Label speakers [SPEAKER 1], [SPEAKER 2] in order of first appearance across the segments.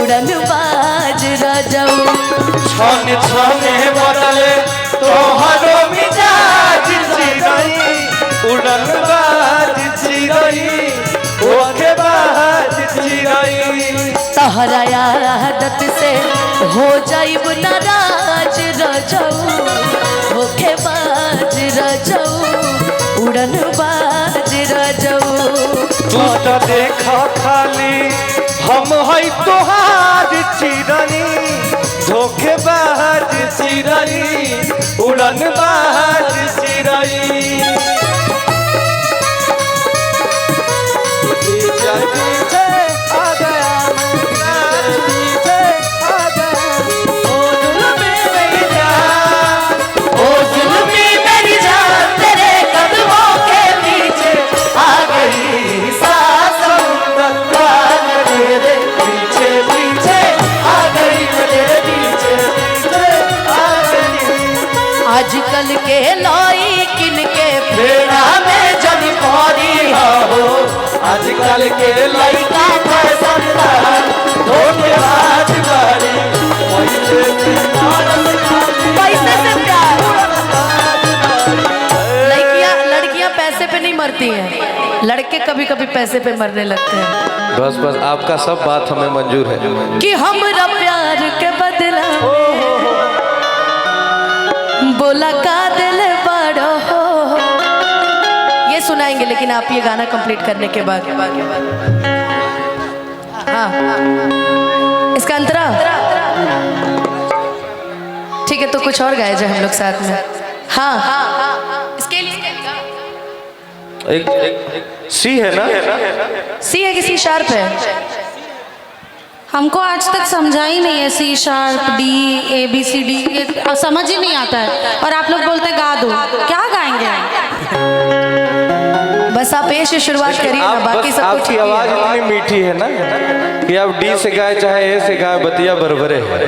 [SPEAKER 1] उड़न बाज रजऊ
[SPEAKER 2] छने छने बदले तोहरो मिजाज चिरई उड़न बाज चिरई ओखे बाज चिरई
[SPEAKER 1] तहरा आदत से हो जाइब नाराज रजऊ होखे बाज रजऊ उड़न बाज रजऊ
[SPEAKER 2] तू तो देखा खाली हम है तोहार चिरई धोखेबाज चिरई उड़न बाज चिरई
[SPEAKER 1] आजकल के लोई किनके फेरा में जब पौरी हो
[SPEAKER 2] आजकल के लड़का फैशनदार धोखेबाज बारी
[SPEAKER 1] पैसे से प्यार। लड़कियां पैसे पे नहीं मरती हैं, लड़के कभी कभी पैसे पे मरने लगते हैं।
[SPEAKER 2] बस बस आपका सब बात हमें मंजूर है
[SPEAKER 1] कि हमरा प्यार के बदला बोला का दिल बड़ो हो, ये सुनाएंगे लेकिन आप ये गाना कंप्लीट करने के बाद। हाँ इसका अंतरा ठीक है, तो कुछ और गाए जाए हम लोग साथ में। हाँ इसके लिए
[SPEAKER 2] एक सी है ना,
[SPEAKER 1] सी है कि सी शार्प है?
[SPEAKER 3] हमको आज तक समझा ही नहीं है C sharp D A B C D, ये समझ ही नहीं आता है। और आप लोग बोलते गा दो, क्या गाएंगे?
[SPEAKER 1] बस आप ए से शुरुआत करिए ना, बाकी सब कुछ
[SPEAKER 2] आपकी आवाज इतनी मीठी है ना कि आप डी से गाए चाहे ए से गाए बतिया बरबरे है।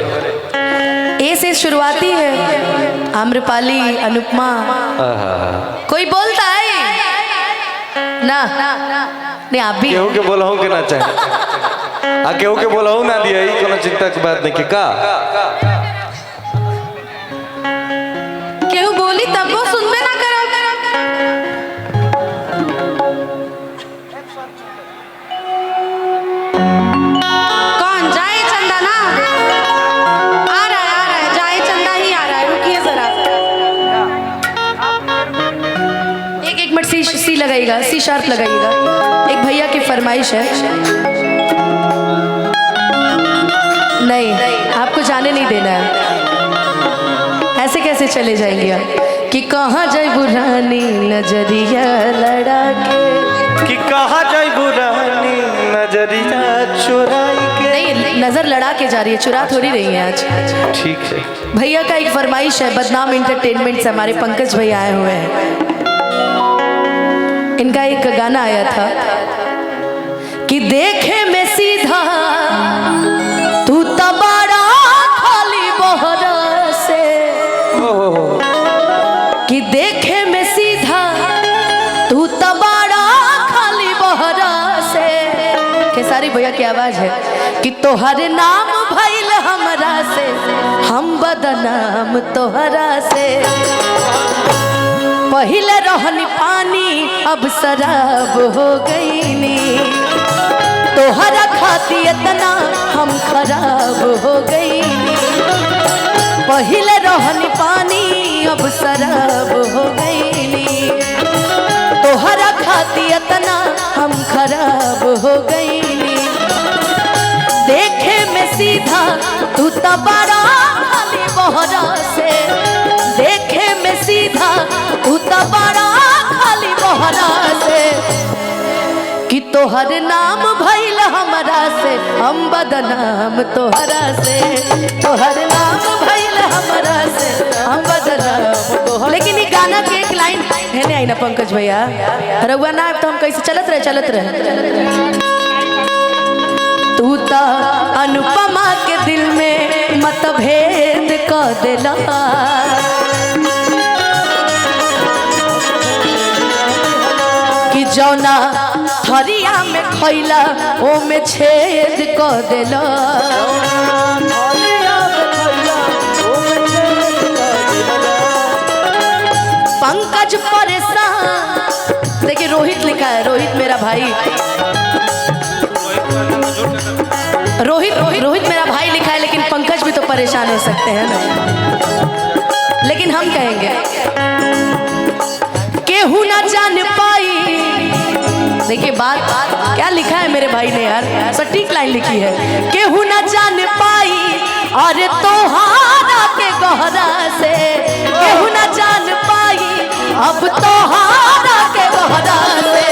[SPEAKER 1] ए से शुरुआती है, आम्रपाली, अनुपमा, कोई बोलता है ना? नहीं आप भी
[SPEAKER 2] केहू के बोलहूँ के ना चाहे केहू के बोलहूँ ना दिया, कोनो चिंता की बात नहीं। का
[SPEAKER 3] केहू बोली तब वो सुनबे ना करो। कौन? जाए चंदा ना आ रहा है, जाए चंदा ही आ रहा है, रुकिए जरा।
[SPEAKER 1] एक मिनट, सी लगाइएगा, सी शार्प लगाइएगा। एक भैया की फरमाइश है, नहीं आपको जाने नहीं देना है, ऐसे कैसे चले जाएंगे कि कहाँ जाए बुरानी नजरिया लड़ा के,
[SPEAKER 2] कि कहाँ जाए बुरानी नजरिया चुराई के।
[SPEAKER 1] नहीं नजर लड़ा के जा रही है, चुरा थोड़ी रही है आज।
[SPEAKER 2] ठीक है,
[SPEAKER 1] भैया का एक फरमाइश है, बदनाम इंटरटेनमेंट से हमारे पंकज भैया आए हुए हैं। इनका एक गाना आया था कि देखे में सीधा तू तबाड़ा खाली बोहरा से, कि देखे में सीधा तू तबाड़ा खाली बोहरा से। खेसारी भैया की आवाज है कि तोहर नाम भइल हमरा से, हम बदनाम तोहरा से। पहले रहनी पानी अब शराब हो गईनी, तोहरा खाती इतना हम खराब हो गईनी। पहले रहनी पानी अब शराब हो गईनी, तोहरा खाती इतना हम खराब हो गईनी। देखे में सीधा तू तबाड़ा खाली बोहरा से, देखे में सीधा तू तबाड़ा खाली बोहरा से। कि तोहर नाम भइल हमरा से, हम बदनाम तोहरा से। तोहर नाम भइल हमरा से, हम बदनाम तोहरा। लेकिन ये गाना के एक लाइन है नहीं आई ना पंकज भैया, रउआ ना तो हम कैसे चलत रहे। तू ता अनुपमा के दिल में मतभेद कर देला, कि जौना थरिया में खैला ओ में छेद क देला पंकज परेशान। देखिए रोहित लिखा है, रोहित मेरा भाई, रोहित मेरा भाई लिखा है, लेकिन पंकज भी तो परेशान हो सकते हैं ना। लेकिन हम कहेंगे केहू ना जान पाई। देखिए बात क्या लिखा है मेरे भाई ने यार, सटीक लाइन लिखी है। केहू ना जान पाई अरे तोहारा के गहरा से, केहू ना जान पाई अब तोहारा के गहरा से।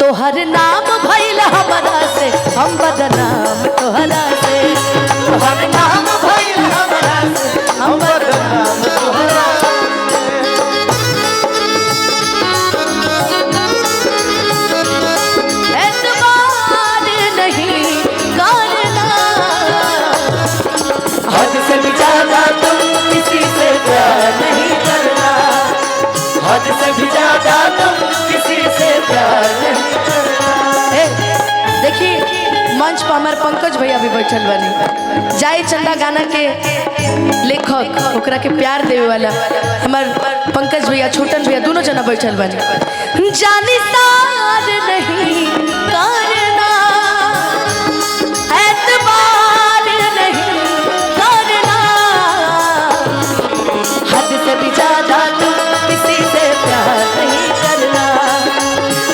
[SPEAKER 1] तोहर नाम भइल हमरा से, हम बदनाम तोहरा से। तोहर नाम भइल हमरा से, हम बदनाम तोहरा से। एतबार नहीं करना, हद से भी ज्यादा तुम किसी से प्यार नहीं करना, हद से भी ज्यादा तुम किसी से प्यार नहीं करना। देखिए मंच पर हमारे पंकज भैया भी बैठल बानी, जाई चंदा गाना के लेखक, ओकरा के प्यार देवे वाला हमार पंकज भैया, छोटन भैया, दोनों जना बैठल बानी। जानी तार नहीं करना, एतबार नहीं करना, हद से भी ज्यादा तुम किसी से प्यार नहीं करना,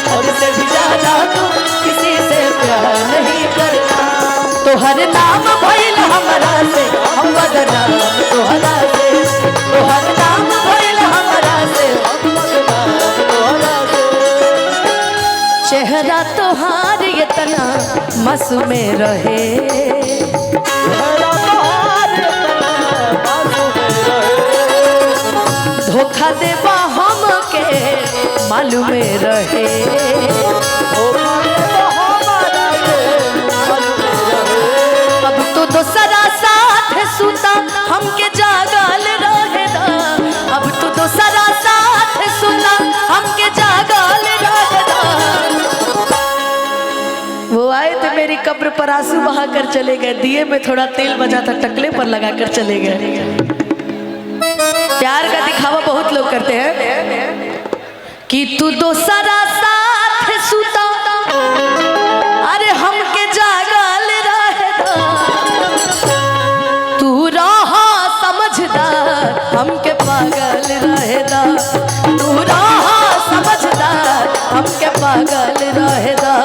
[SPEAKER 1] हद से भी ज्यादा तुम किसी से प्यार नहीं करना। तोहर नाम भइल हमरा से, हम बदनाम तोहरा से। तोहर नाम भइल हमरा से, हम बदनाम तोहरा से। चेहरा तोहार इतना मासूम रहे, चेहरा तोहार इतना मासूम रहे, धोखा देबा हमके मालूम रहे, अब तो दोसरा साथ सुता हमके जागल रहेदा, अब तो दोसरा साथ सुता हमके जागल रहेदा। वो आए थे मेरी कब्र पर आंसू बहा कर चले गए, दिए में थोड़ा तेल बचा था टकले पर लगा कर चले गए। प्यार का दिखावा बहुत लोग करते हैं कि तू दोसरा साथ सुता अरे हमके जागल रहेदा, तू रहा समझदार हमके पागल रहेदा, तू रहा समझदार हमके पागल रहेदा।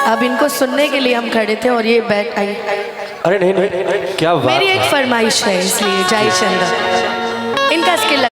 [SPEAKER 1] अब इनको सुनने के लिए हम खड़े थे और ये बैठ आई।
[SPEAKER 2] अरे नहीं, क्या बात।
[SPEAKER 1] मेरी एक फरमाइश है, इसलिए जाई चंदा इनका स्किल